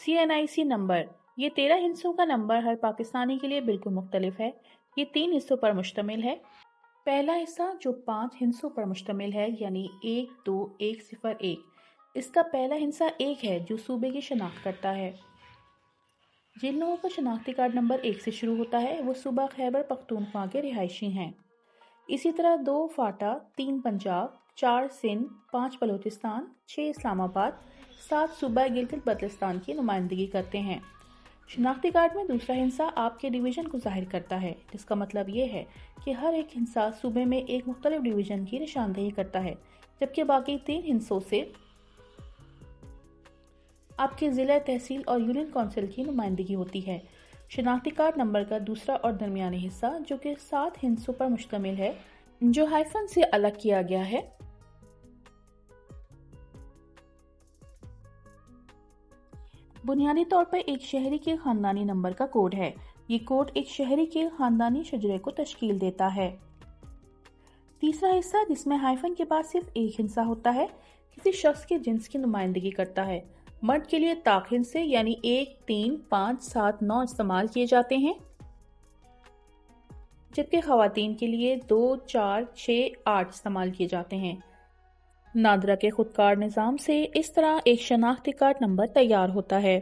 CNIC number, یہ 13 ہندسوں کا نمبر ہر پاکستانی کے لیے بالکل مختلف ہے۔ یہ 3 حصوں پر مشتمل ہے۔ پہلا حصہ جو 5 ہندسوں پر مشتمل ہے، یعنی 1 2 1 0 1، اس کا پہلا ہندسہ 1 ہے جو صوبے کی شناخت کرتا ہے۔ جن لوگوں کا شناختی کارڈ نمبر 1 سے شروع ہوتا ہے وہ صوبہ خیبر پختونخوا کے رہائشی ہیں۔ اسی طرح 2 فاٹا، 3 پنجاب، 4 سندھ، 5 بلوچستان، 6 اسلام آباد، 7 صوبہ گلگت بلتستان کی نمائندگی کرتے ہیں۔ شناختی کارڈ میں دوسرا ہندسہ آپ کے ڈویژن کو ظاہر کرتا ہے، جس کا مطلب یہ ہے کہ ہر ایک ہندسہ صوبے میں ایک مختلف ڈویژن کی نشاندہی کرتا ہے، جبکہ باقی 3 ہندسوں سے آپ کے ضلع، تحصیل اور یونین کونسل کی نمائندگی ہوتی ہے۔ شناختی کارڈ نمبر کا دوسرا اور درمیانی حصہ جو کہ 7 ہندسوں پر مشتمل ہے، جو ہائفن سے الگ کیا گیا ہے، بنیادی طور پر ایک شہری کے خاندانی نمبر کا کوڈ ہے۔ یہ کوڈ ایک شہری کے خاندانی شجرے کو تشکیل دیتا ہے۔ تیسرا حصہ جس میں ہائفن کے بعد صرف ایک ہندسہ ہوتا ہے، کسی شخص کے جنس کی نمائندگی کرتا ہے۔ مرد کے لیے طاق ہندسے یعنی 1 3 5 7 9 استعمال کیے جاتے ہیں، جبکہ خواتین کے لیے 2 4 6 8 استعمال کیے جاتے ہیں۔ نادرہ کے خودکار نظام سے اس طرح ایک شناختی کارڈ نمبر تیار ہوتا ہے۔